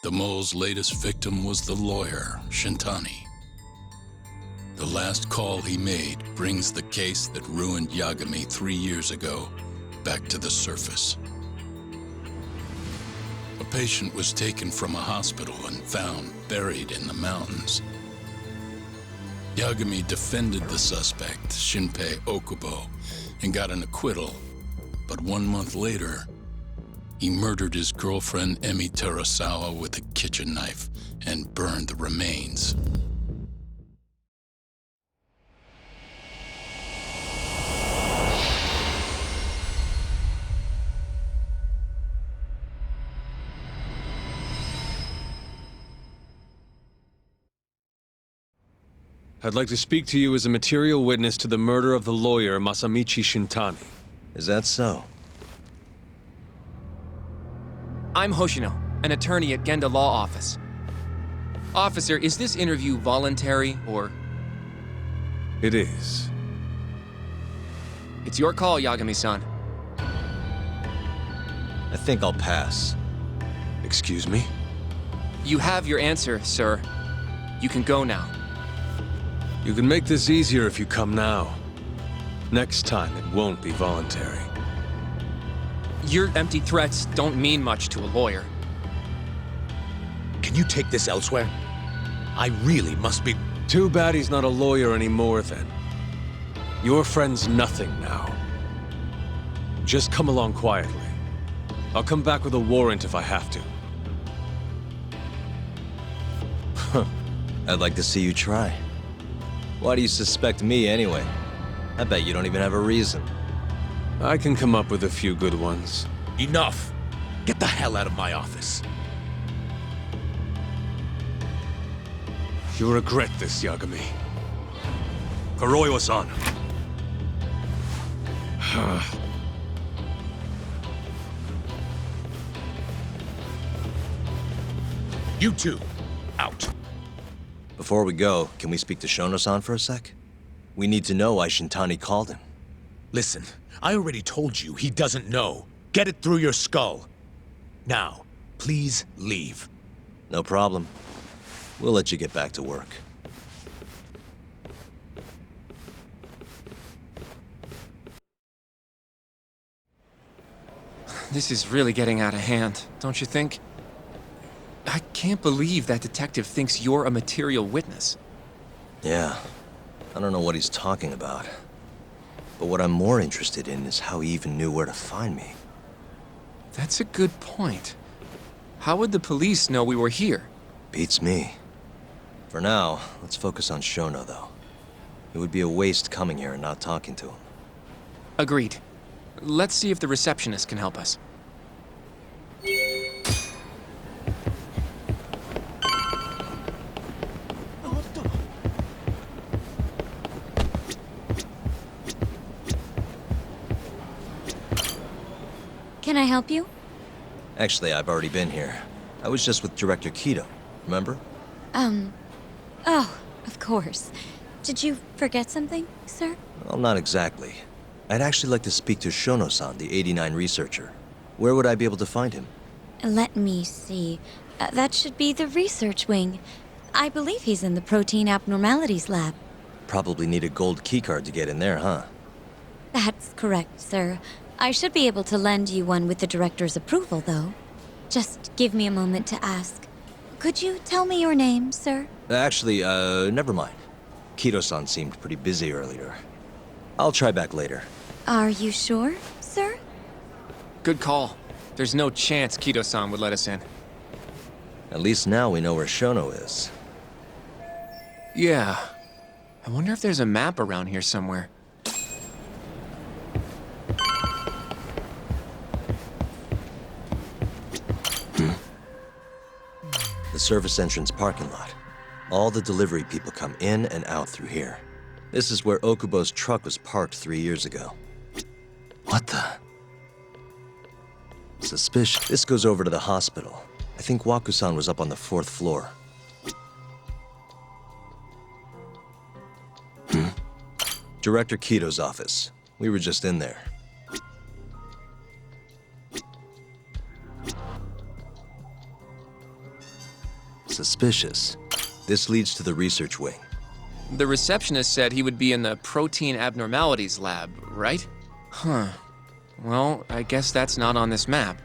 The mole's latest victim was the lawyer, Shintani. The last call he made brings the case that ruined Yagami 3 years ago back to the surface. A patient was taken from a hospital and found buried in the mountains. Yagami defended the suspect, Shinpei Okubo, and got an acquittal. But 1 month later, he murdered his girlfriend Emi Terasawa with a kitchen knife and burned the remains. I'd like to speak to you as a material witness to the murder of the lawyer Masamichi Shintani. Is that so? I'm Hoshino, an attorney at Genda Law Office. Officer, is this interview voluntary, or...? It is. It's your call, Yagami-san. I think I'll pass. Excuse me? You have your answer, sir. You can go now. You can make this easier if you come now. Next time, it won't be voluntary. Your empty threats don't mean much to a lawyer. Can you take this elsewhere? I really must be... Too bad he's not a lawyer anymore, then. Your friend's nothing now. Just come along quietly. I'll come back with a warrant if I have to. I'd like to see you try. Why do you suspect me anyway? I bet you don't even have a reason. I can come up with a few good ones. Enough! Get the hell out of my office. You'll regret this, Yagami. Kuroiwa-san. You two, out. Before we go, can we speak to Shono-san for a sec? We need to know why Shintani called him. Listen, I already told you he doesn't know. Get it through your skull. Now, please leave. No problem. We'll let you get back to work. This is really getting out of hand, don't you think? I can't believe that detective thinks you're a material witness. Yeah. I don't know what he's talking about. But what I'm more interested in is how he even knew where to find me. That's a good point. How would the police know we were here? Beats me. For now, let's focus on Shono, though. It would be a waste coming here and not talking to him. Agreed. Let's see if the receptionist can help us. Can I help you? Actually, I've already been here. I was just with Director Kido, remember? Oh, of course. Did you forget something, sir? Well, not exactly. I'd actually like to speak to Shono-san, the 89 researcher. Where would I be able to find him? Let me see. That should be the research wing. I believe he's in the protein abnormalities lab. Probably need a gold keycard to get in there, huh? That's correct, sir. I should be able to lend you one with the director's approval, though. Just give me a moment to ask. Could you tell me your name, sir? Actually, never mind. Kido-san seemed pretty busy earlier. I'll try back later. Are you sure, sir? Good call. There's no chance Kido-san would let us in. At least now we know where Shono is. Yeah. I wonder if there's a map around here somewhere. The service entrance parking lot. All the delivery people come in and out through here. This is where Okubo's truck was parked 3 years ago. What the? Suspicious. This goes over to the hospital. I think Waku-san was up on the 4th floor. Director Kido's office. We were just in there. Suspicious. This leads to the research wing. The receptionist said he would be in the protein abnormalities lab, right? Huh. Well, I guess that's not on this map.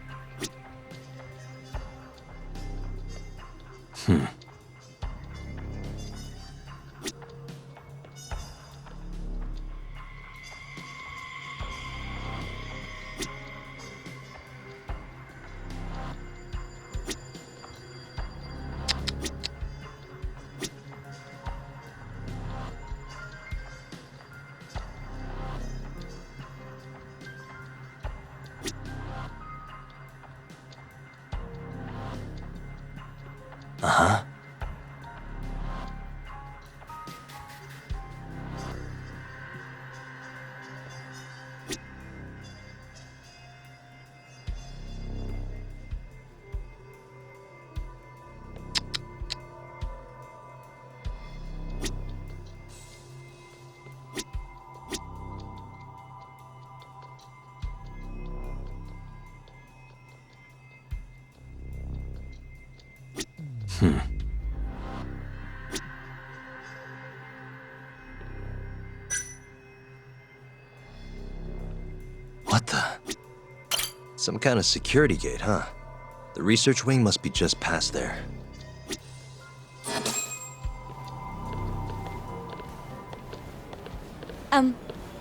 Uh-huh. What the? Some kind of security gate, huh? The research wing must be just past there.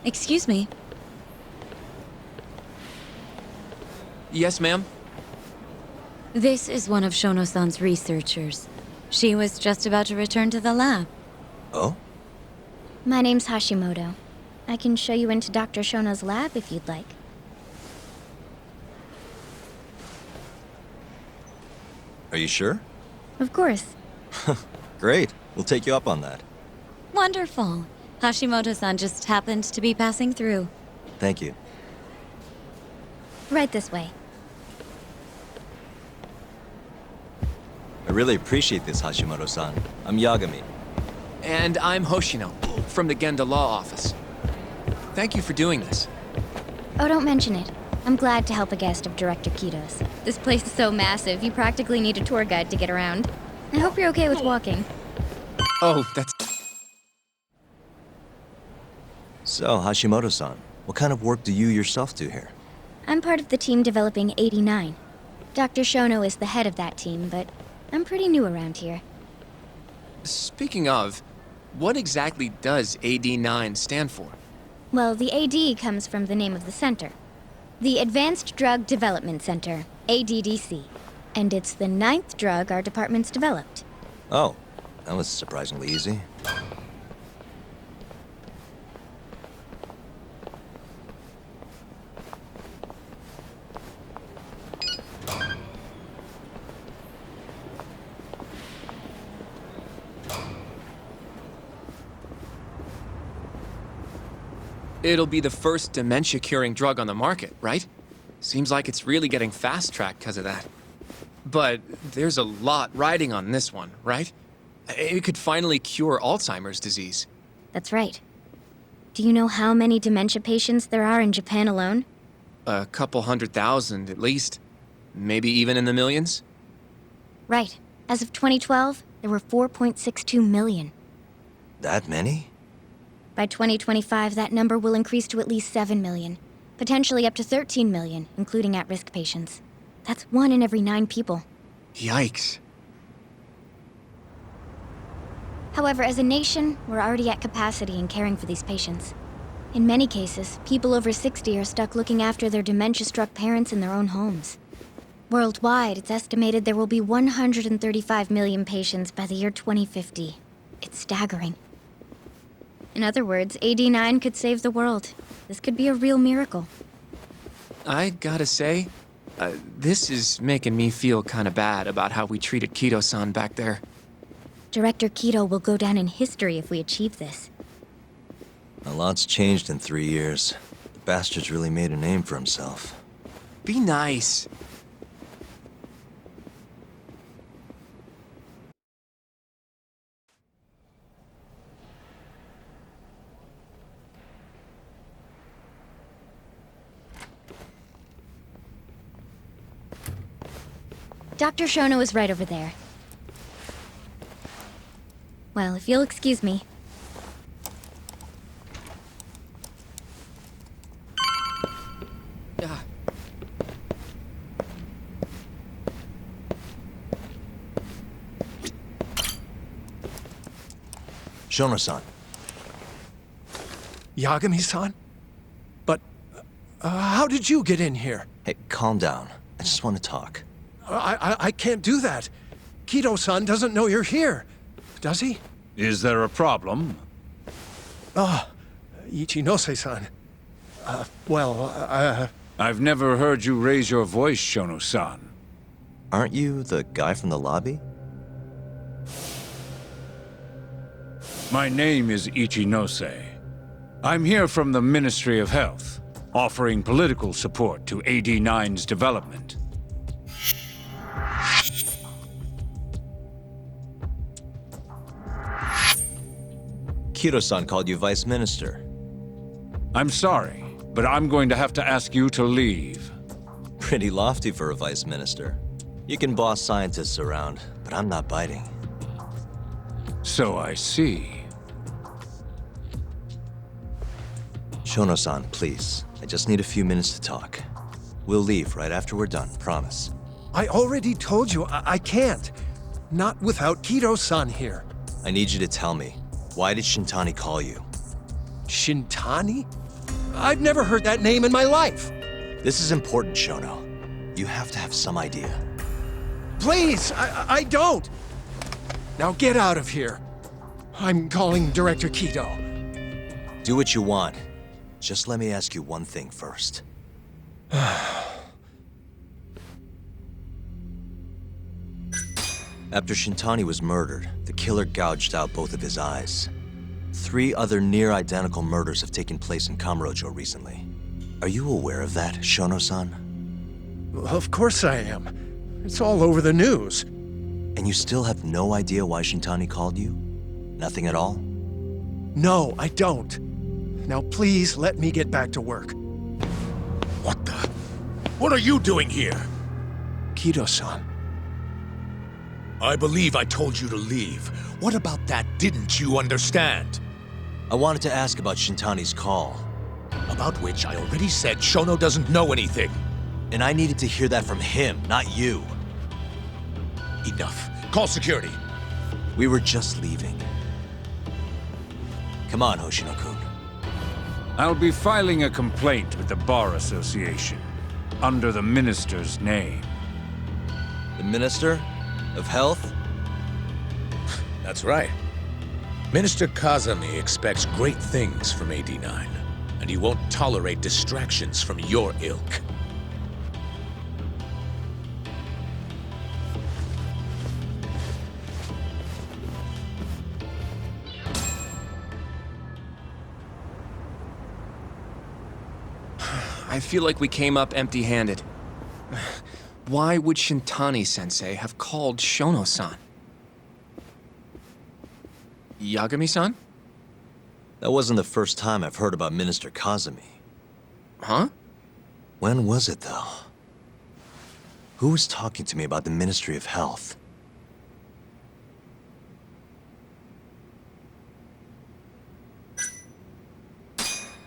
Excuse me. Yes, ma'am? This is one of Shono-san's researchers. She was just about to return to the lab. Oh? My name's Hashimoto. I can show you into Dr. Shono's lab if you'd like. Are you sure? Of course. Great. We'll take you up on that. Wonderful. Hashimoto-san just happened to be passing through. Thank you. Right this way. I really appreciate this, Hashimoto-san. I'm Yagami. And I'm Hoshino, from the Genda Law Office. Thank you for doing this. Oh, don't mention it. I'm glad to help a guest of Director Kito's. This place is so massive, you practically need a tour guide to get around. I hope you're okay with walking. Oh, that's... So, Hashimoto-san, what kind of work do you yourself do here? I'm part of the team developing 89. Dr. Shono is the head of that team, but I'm pretty new around here. Speaking of, what exactly does AD9 stand for? Well, the AD comes from the name of the center. The Advanced Drug Development Center, ADDC. And it's the 9th drug our department's developed. Oh, that was surprisingly easy. It'll be the first dementia-curing drug on the market, right? Seems like it's really getting fast-tracked because of that. But there's a lot riding on this one, right? It could finally cure Alzheimer's disease. That's right. Do you know how many dementia patients there are in Japan alone? A couple 100,000 at least. Maybe even in the millions? Right. As of 2012, there were 4.62 million. That many? By 2025, that number will increase to at least 7 million, potentially up to 13 million, including at-risk patients. That's 1 in every 9 people. Yikes. However, as a nation, we're already at capacity in caring for these patients. In many cases, people over 60 are stuck looking after their dementia-struck parents in their own homes. Worldwide, it's estimated there will be 135 million patients by the year 2050. It's staggering. In other words, AD9 could save the world. This could be a real miracle. I gotta say, this is making me feel kinda bad about how we treated Kito-san back there. Director Kito will go down in history if we achieve this. A lot's changed in 3 years. The bastard's really made a name for himself. Be nice. Dr. Shono is right over there. Well, if you'll excuse me. Ah, Shono-san, Yagami-san? But how did you get in here? hey, calm down. I just want to talk. I can't do that. Kido-san doesn't know you're here, does he? Is there a problem? Ichinose-san. I've never heard you raise your voice, Shono-san. Aren't you the guy from the lobby? My name is Ichinose. I'm here from the Ministry of Health, offering political support to AD9's development. Kido-san called you Vice Minister. I'm sorry, but I'm going to have to ask you to leave. Pretty lofty for a Vice Minister. You can boss scientists around, but I'm not biting. So I see. Shono-san, please. I just need a few minutes to talk. We'll leave right after we're done, promise. I already told you I can't. Not without Kido-san here. I need you to tell me, why did Shintani call you? Shintani? I've never heard that name in my life. This is important, Shono. You have to have some idea. Please, I don't. Now get out of here. I'm calling Director Kido. Do what you want. Just let me ask you one thing first. After Shintani was murdered, the killer gouged out both of his eyes. 3 other near-identical murders have taken place in Kamurocho recently. Are you aware of that, Shono-san? Of course I am. It's all over the news. And you still have no idea why Shintani called you? Nothing at all? No, I don't. Now please let me get back to work. What the? What are you doing here? Kido-san. I believe I told you to leave. What about that didn't you understand? I wanted to ask about Shintani's call, About which I already said Shono doesn't know anything. and I needed to hear that from him, not you. Enough. Call security. We were just leaving. Come on, Hoshino-kun. I'll be filing a complaint with the Bar Association, under the Minister's name. The Minister of Health? That's right. Minister Kazami expects great things from AD9, and he won't tolerate distractions from your ilk. I feel like we came up empty-handed. Why would Shintani-sensei have called Shono-san? Yagami-san? That wasn't the first time I've heard about Minister Kazami. Huh? When was it, though? Who was talking to me about the Ministry of Health?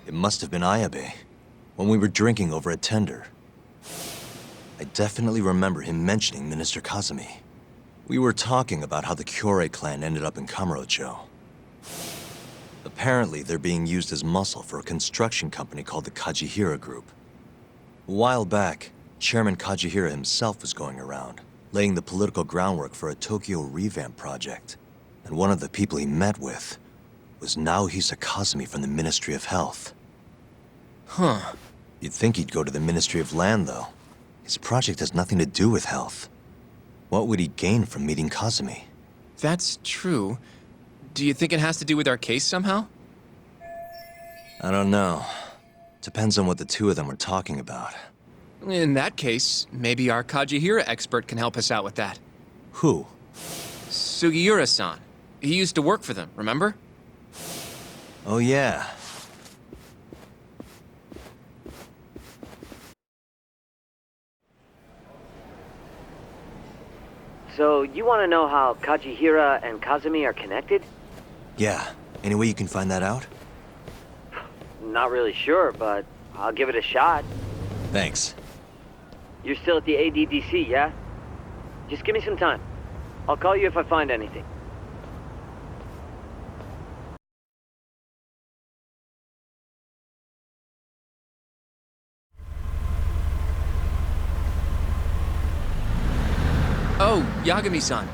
It must have been Ayabe, when we were drinking over at Tender. I definitely remember him mentioning Minister Kazami. We were talking about how the Kyorei clan ended up in Kamurocho. Apparently, they're being used as muscle for a construction company called the Kajihira Group. A while back, Chairman Kajihira himself was going around, laying the political groundwork for a Tokyo revamp project. And one of the people he met with was Naohisa Kazami from the Ministry of Health. Huh. You'd think he'd go to the Ministry of Land, though. His project has nothing to do with health. What would he gain from meeting Kazami? That's true. Do you think it has to do with our case somehow? I don't know. Depends on what the two of them were talking about. In that case, maybe our Kajihira expert can help us out with that. Who? Sugiura-san. He used to work for them, remember? Oh, yeah. So, you want to know how Kajihira and Kazami are connected? Yeah. Any way you can find that out? Not really sure, but I'll give it a shot. Thanks. You're still at the ADDC, yeah? Just give me some time. I'll call you if I find anything. Oh, Yagami-san.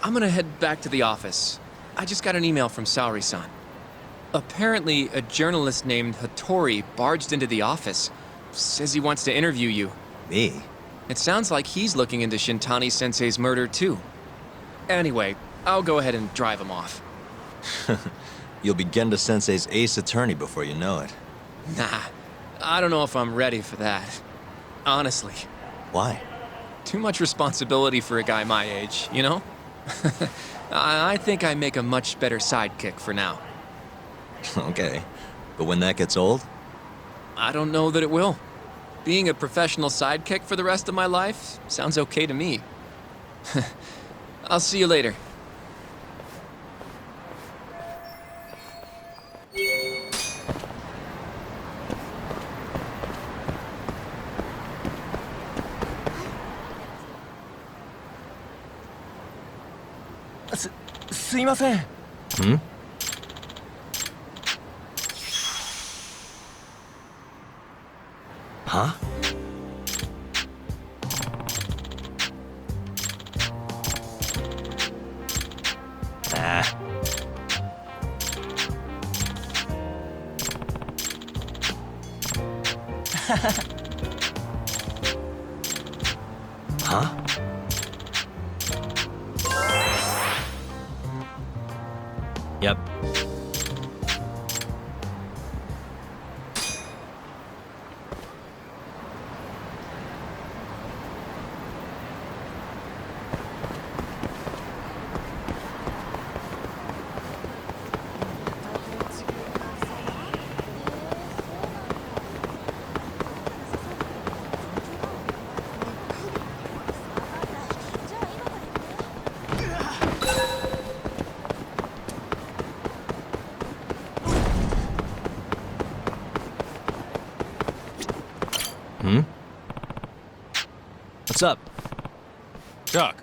I'm gonna head back to the office. I just got an email from Saori-san. Apparently, a journalist named Hattori barged into the office. Says he wants to interview you. Me? It sounds like he's looking into Shintani-sensei's murder, too. Anyway, I'll go ahead and drive him off. You'll be Genda-sensei's ace attorney before you know it. Nah, I don't know if I'm ready for that. Honestly. Why? Too much responsibility for a guy my age, you know? I think I make a much better sidekick for now. Okay. But when that gets old? I don't know that it will. Being a professional sidekick for the rest of my life sounds okay to me. I'll see you later. Hmm? Huh? Ah. Huh? Yep. Hmm? What's up? Doc.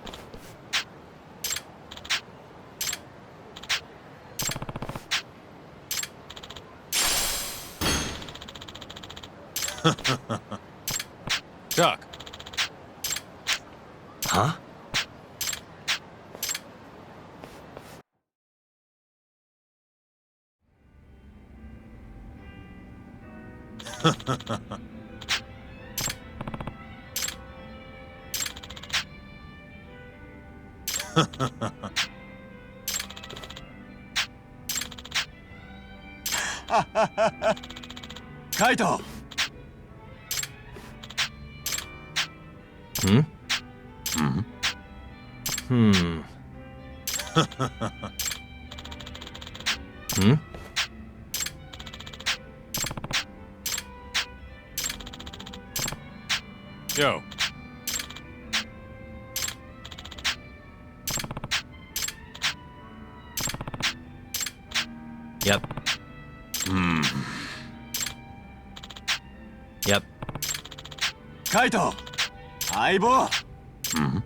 Doc. Huh? Kaito! Hmm? Hmm? Hmm. Hmm? Yo. Yep. Hmm. Yep. Kaito! Aibo! Hmm.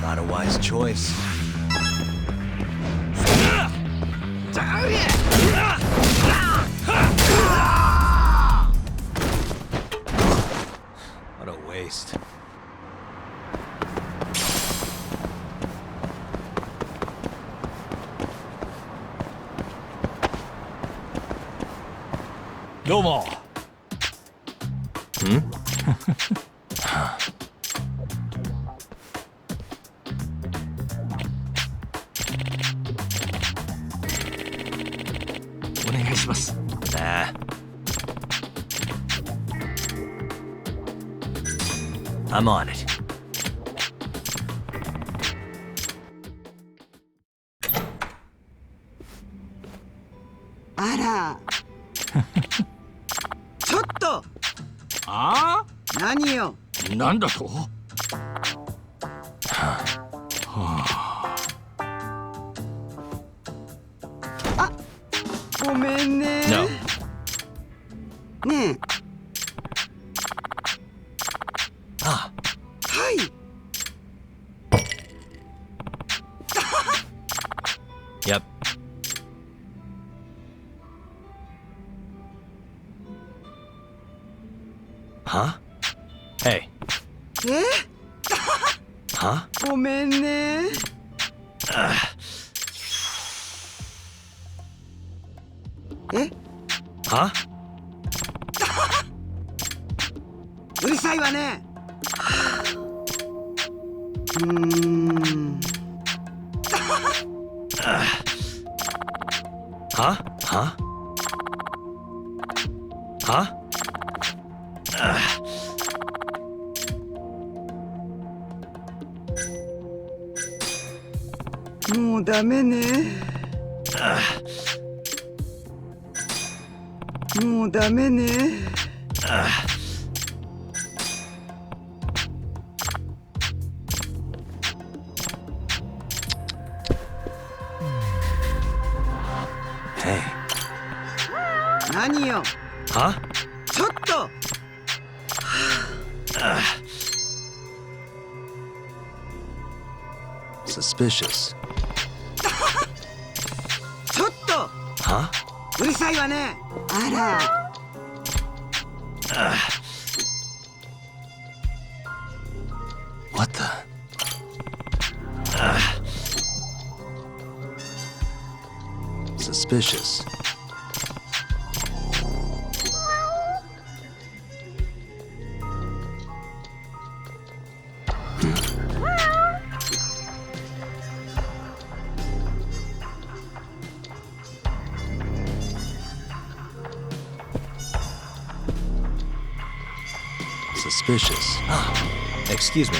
Not a wise choice. What a waste. Domo. Nah. I'm on it. Ara. ちょっと。あ何よ。あ、なんだと？あ、ごめんね。 No. ねえ。 Ah. はい。 Yep. Huh? Hey. え？ Huh? ごめんね。 え？ Huh? うるさいわね。うーん。 Huh? Huh? Huh? Uh. もうダメね。もうダメね。 Hey. 何よ。 Huh? ちょっと。 Suspicious. ちょっと。 Huh? うるさいわね。あら。 What the? Suspicious. Suspicious. Ah, excuse me.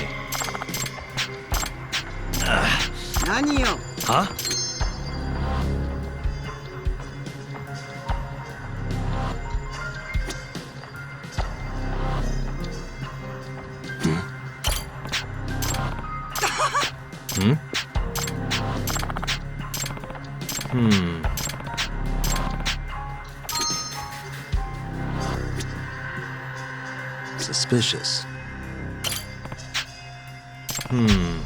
何よ。 Huh? Hmm? Hmm. Suspicious. Hmm.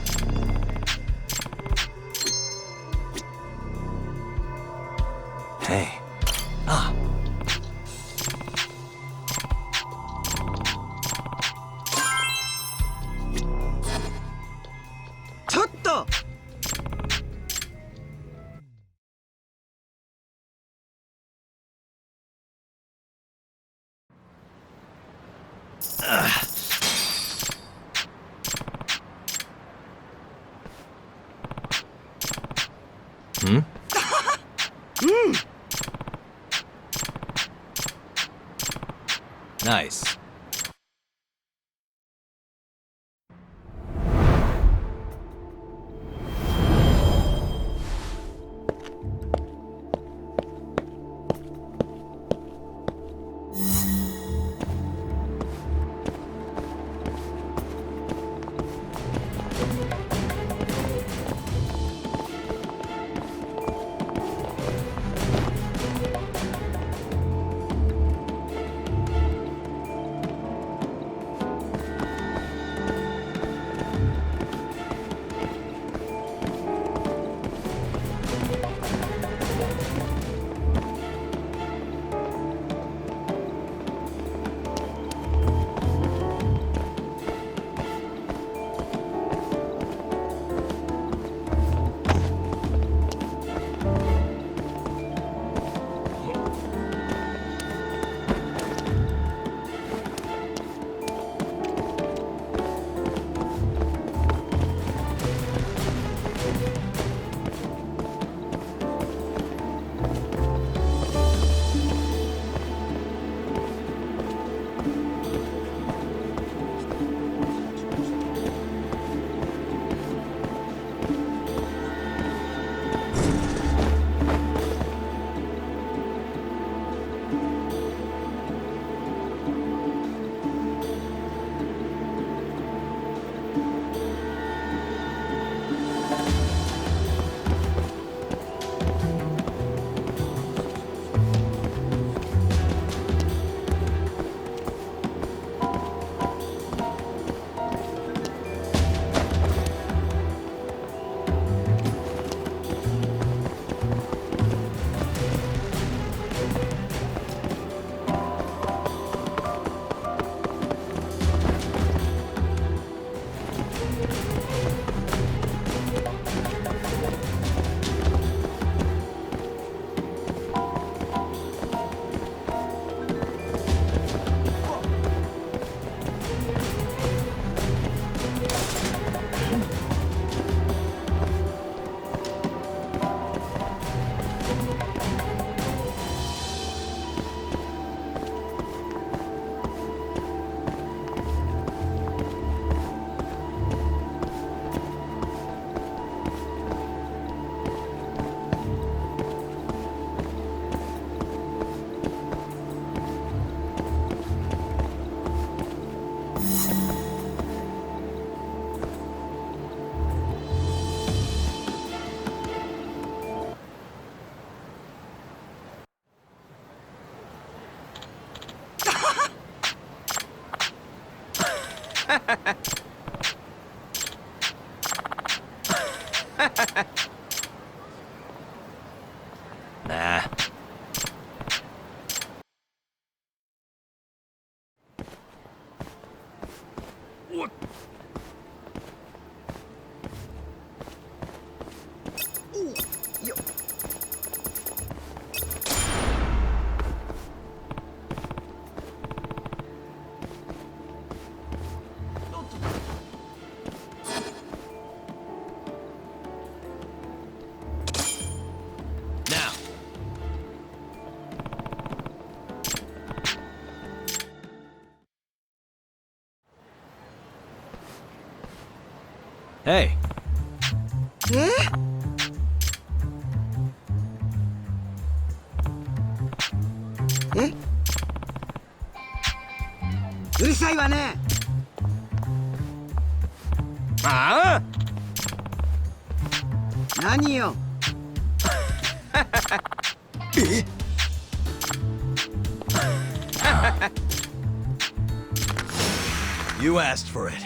Hey. Ah. ちょっと。 Hmm? Nice. Nah. Now. Hey. うるさいわね。ああ? 何よ。You asked for it.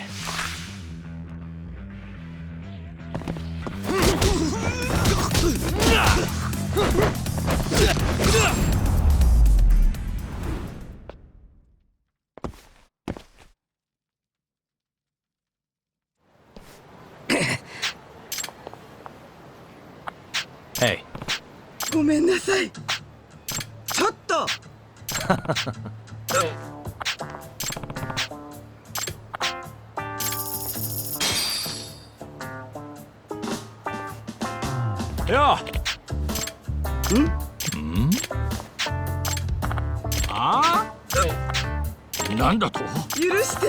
Hey. ごめんなさい。ちょっと。やなんだと？許して。